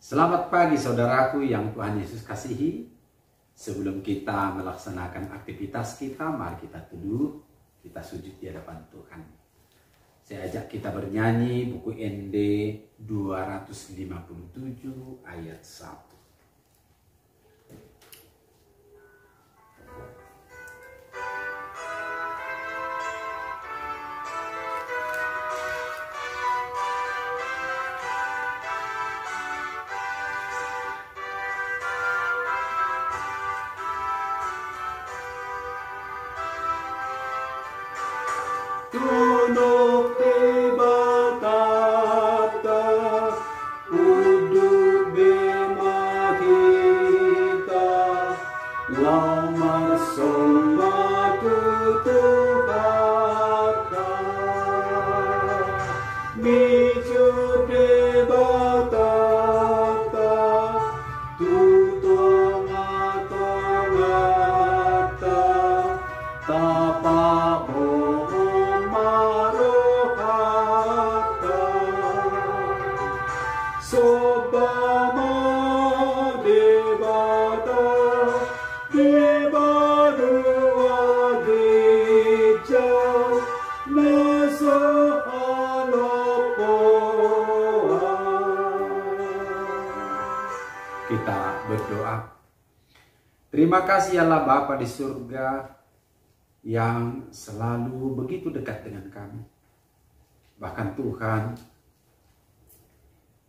Selamat pagi saudaraku yang Tuhan Yesus kasihi. Sebelum kita melaksanakan aktivitas kita, mari kita teduh, kita sujud di hadapan Tuhan. Saya ajak kita bernyanyi buku ND 257 ayat 1. Tunuk tiba kata uduk bema kita lamar somba tutup kata biju tiba kata tutup mata tapak Sobama debata debadua gereja nasa alopoa. Kita berdoa. Terima kasih Allah Bapa di surga yang selalu begitu dekat dengan kami. Bahkan Tuhan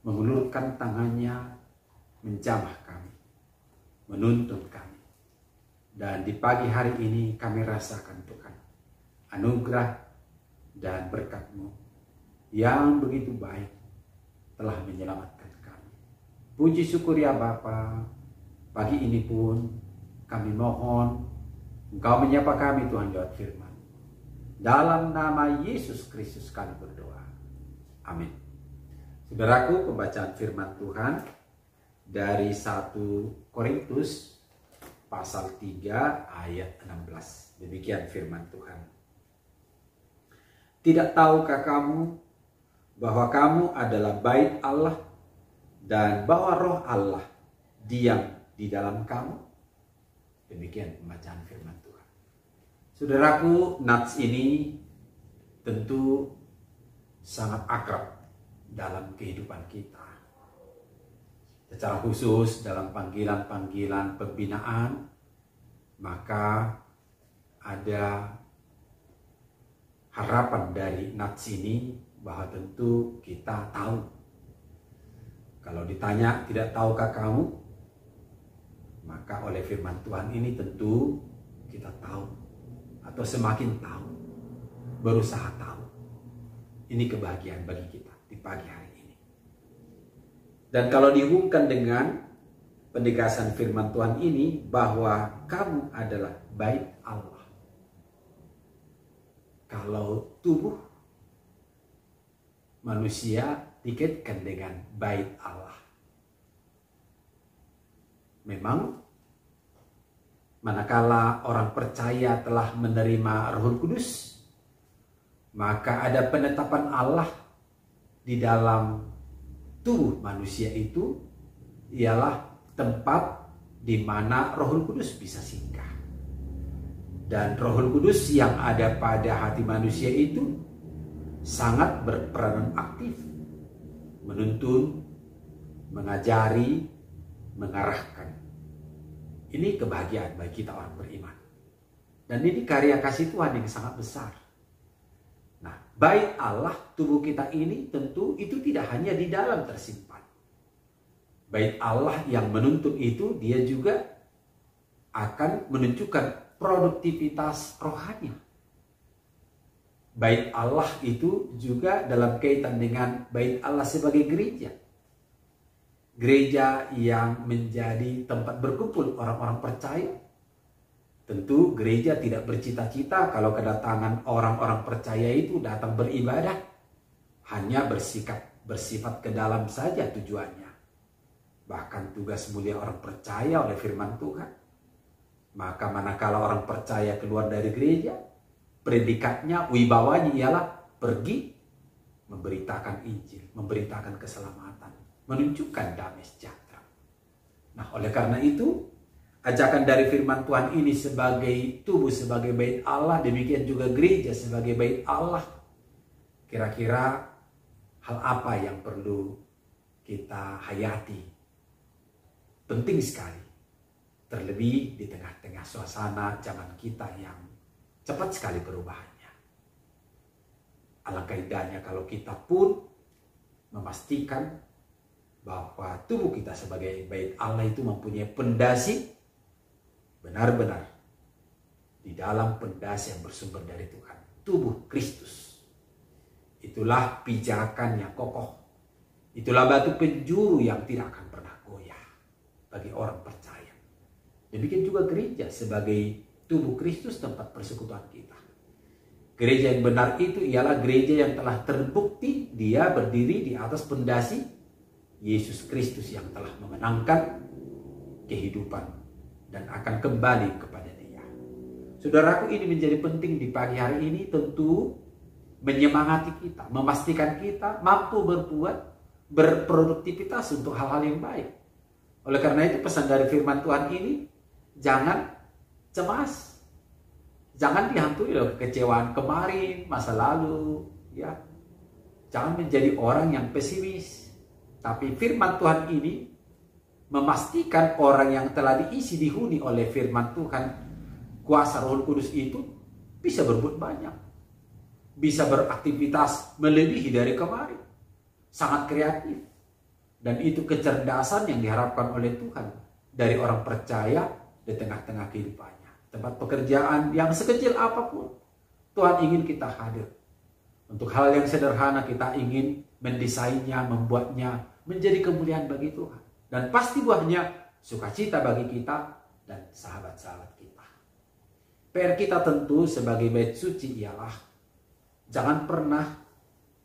mengulurkan tangannya menjamah kami, menuntun kami. Dan di pagi hari ini kami rasakan Tuhan anugerah dan berkat-Mu yang begitu baik telah menyelamatkan kami. Puji syukur ya Bapa, pagi ini pun kami mohon Engkau menyapa kami Tuhan lewat firman. Dalam nama Yesus Kristus kami berdoa. Amin. Saudaraku, pembacaan firman Tuhan dari 1 Korintus pasal 3 ayat 16. Demikian firman Tuhan. Tidak tahukah kamu bahwa kamu adalah bait Allah dan bahwa roh Allah diam di dalam kamu? Demikian pembacaan firman Tuhan. Saudaraku, nats ini tentu sangat akrab dalam kehidupan kita. Secara khusus dalam panggilan-panggilan pembinaan, maka ada harapan dari nats ini bahwa tentu kita tahu. Kalau ditanya tidak tahukah kamu, maka oleh firman Tuhan ini tentu kita tahu atau semakin tahu, berusaha tahu. Ini kebahagiaan bagi kita di pagi hari ini. Dan kalau dihubungkan dengan penegasan firman Tuhan ini bahwa kamu adalah bait Allah. Kalau tubuh manusia dikaitkan dengan bait Allah. Memang manakala orang percaya telah menerima Roh Kudus, maka ada penetapan Allah di dalam tubuh manusia itu ialah tempat di mana Roh Kudus bisa singgah. Dan Roh Kudus yang ada pada hati manusia itu sangat berperan aktif, menuntun, mengajari, mengarahkan. Ini kebahagiaan bagi kita orang beriman. Dan ini karya kasih Tuhan yang sangat besar. Nah, bait Allah, tubuh kita ini tentu itu tidak hanya di dalam tersimpan. Bait Allah yang menuntun itu dia juga akan menunjukkan produktivitas rohani. Bait Allah itu juga dalam kaitan dengan bait Allah sebagai gereja. Gereja yang menjadi tempat berkumpul orang-orang percaya. Tentu gereja tidak bercita-cita kalau kedatangan orang-orang percaya itu datang beribadah. Hanya bersifat ke dalam saja tujuannya. Bahkan tugas mulia orang percaya oleh firman Tuhan. Maka manakala orang percaya keluar dari gereja, predikatnya, wibawanya ialah pergi memberitakan Injil, memberitakan keselamatan, menunjukkan damai sejahtera. Nah, oleh karena itu, ajakan dari firman Tuhan ini sebagai tubuh, sebagai bait Allah, demikian juga gereja sebagai bait Allah. Kira-kira hal apa yang perlu kita hayati? Penting sekali. Terlebih di tengah-tengah suasana zaman kita yang cepat sekali perubahannya. Alangkah indahnya kalau kita pun memastikan bahwa tubuh kita sebagai bait Allah itu mempunyai pondasi benar-benar di dalam pondasi yang bersumber dari Tuhan. Tubuh Kristus. Itulah pijakan yang kokoh. Itulah batu penjuru yang tidak akan pernah goyah bagi orang percaya. Demikian juga gereja sebagai tubuh Kristus, tempat persekutuan kita. Gereja yang benar itu ialah gereja yang telah terbukti dia berdiri di atas pondasi Yesus Kristus yang telah memenangkan kehidupan dan akan kembali kepada Dia. Saudaraku, ini menjadi penting di pagi hari ini, tentu menyemangati kita, memastikan kita mampu berbuat, berproduktivitas untuk hal-hal yang baik. Oleh karena itu pesan dari firman Tuhan ini, jangan cemas, jangan dihantui oleh kekecewaan kemarin, masa lalu, ya. Jangan menjadi orang yang pesimis. Tapi firman Tuhan ini memastikan orang yang telah diisi, dihuni oleh firman Tuhan, kuasa Roh Kudus itu bisa berbuat banyak, bisa beraktivitas melebihi dari kemarin, sangat kreatif. Dan itu kecerdasan yang diharapkan oleh Tuhan dari orang percaya di tengah-tengah kehidupannya. Tempat pekerjaan yang sekecil apapun, Tuhan ingin kita hadir. Untuk hal yang sederhana kita ingin mendesainnya, membuatnya menjadi kemuliaan bagi Tuhan. Dan pasti buahnya sukacita bagi kita dan sahabat-sahabat kita. PR kita tentu sebagai bait suci ialah jangan pernah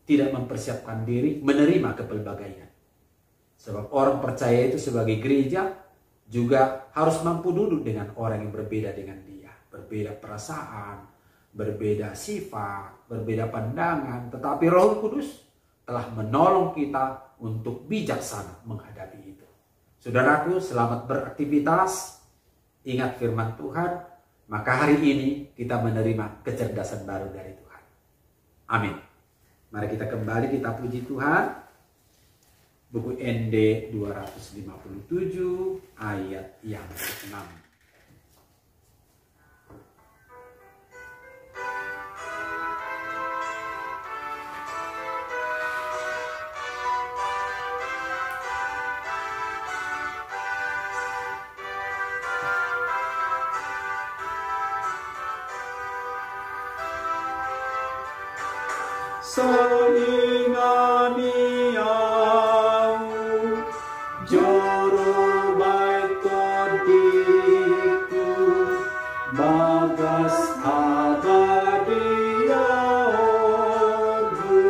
tidak mempersiapkan diri menerima kepelbagaian. Sebab orang percaya itu sebagai gereja juga harus mampu duduk dengan orang yang berbeda dengan dia. Berbeda perasaan, berbeda sifat, berbeda pandangan. Tetapi Roh Kudus telah menolong kita untuk bijaksana menghadapi itu. Saudaraku, selamat beraktivitas. Ingat firman Tuhan. Maka hari ini kita menerima kecerdasan baru dari Tuhan. Amin. Mari kita kembali, kita puji Tuhan. Buku ND 257 ayat yang ke-6. Saingani au joro baitodiku bagas abadiya ordu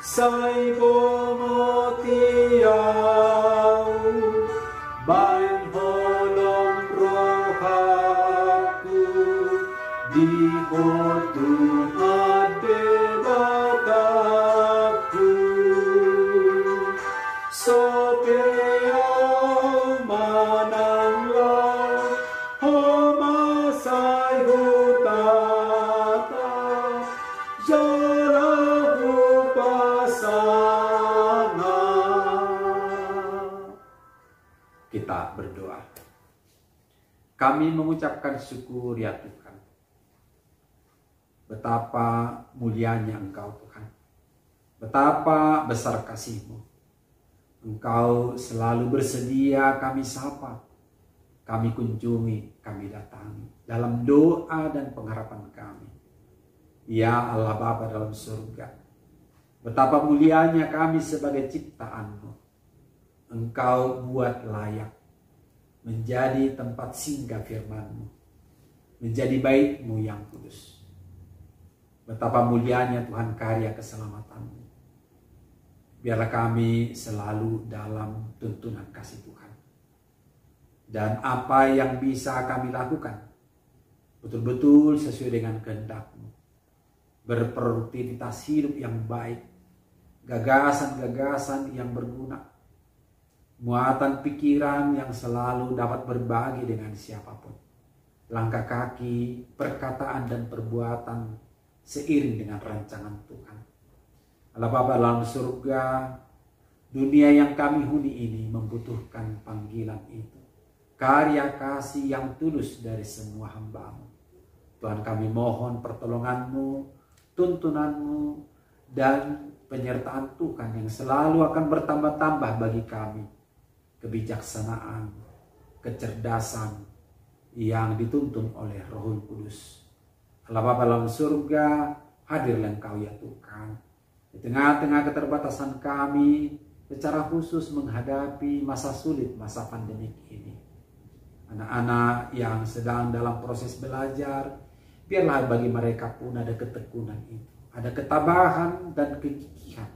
saibo motiau bain holong rohaku di hotu Kita berdoa. Kami mengucapkan syukur ya Tuhan. Betapa mulianya Engkau Tuhan. Betapa besar kasih-Mu. Engkau selalu bersedia kami sapa. Kami kunjungi, kami datangi. Dalam doa dan pengharapan kami. Ya Allah Bapa dalam surga. Betapa mulianya kami sebagai ciptaan-Mu. Engkau buat layak menjadi tempat singgah firman-Mu, menjadi bait-Mu yang kudus. Betapa mulianya Tuhan karya keselamatan-Mu. Biarlah kami selalu dalam tuntunan kasih Tuhan. Dan apa yang bisa kami lakukan betul-betul sesuai dengan kehendak-Mu. Berproduktivitas hidup yang baik, gagasan-gagasan yang berguna, muatan pikiran yang selalu dapat berbagi dengan siapapun, langkah kaki, perkataan dan perbuatan seiring dengan rancangan Tuhan. Allah Bapa dalam surga, dunia yang kami huni ini membutuhkan panggilan itu, karya kasih yang tulus dari semua hamba-Mu. Tuhan, kami mohon pertolongan-Mu, tuntunan-Mu, dan penyertaan Tuhan yang selalu akan bertambah-tambah bagi kami. Kebijaksanaan, kecerdasan yang dituntun oleh Roh Kudus. Allah Bapa dalam surga, hadirlah Engkau ya Tuhan. Di tengah-tengah keterbatasan kami, secara khusus menghadapi masa sulit, masa pandemik ini. Anak-anak yang sedang dalam proses belajar, biarlah bagi mereka pun ada ketekunan itu, ada ketabahan dan kegigihan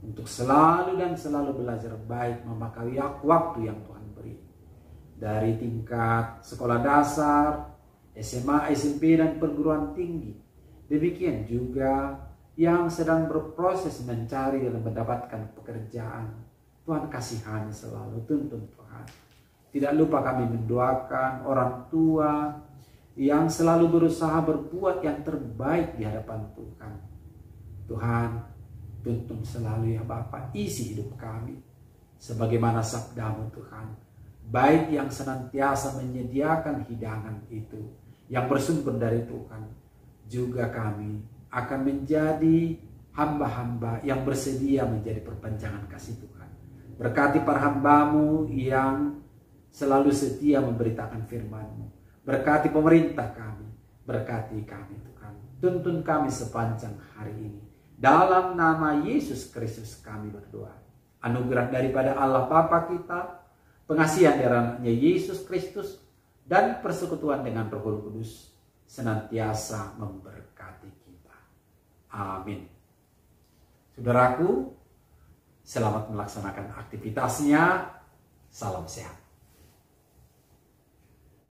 untuk selalu dan selalu belajar baik memakai waktu yang Tuhan beri. Dari tingkat sekolah dasar, SMA, SMP, dan perguruan tinggi. Demikian juga yang sedang berproses mencari dan mendapatkan pekerjaan. Tuhan kasihani selalu, tuntun Tuhan. Tidak lupa kami mendoakan orang tua yang selalu berusaha berbuat yang terbaik di hadapan Tuhan. Tuhan, tuntun selalu ya Bapa, isi hidup kami sebagaimana sabda-Mu Tuhan, baik yang senantiasa menyediakan hidangan itu yang bersumber dari Tuhan, juga kami akan menjadi hamba-hamba yang bersedia menjadi perpanjangan kasih Tuhan. Berkati para hamba-Mu yang selalu setia memberitakan firman-Mu. Berkati pemerintah kami, berkati kami Tuhan. Tuntun kami sepanjang hari ini. Dalam nama Yesus Kristus kami berdoa. Anugerah daripada Allah Bapa kita, pengasihan dari anaknya Yesus Kristus, dan persekutuan dengan Roh Kudus senantiasa memberkati kita. Amin. Saudaraku, selamat melaksanakan aktivitasnya. Salam sehat.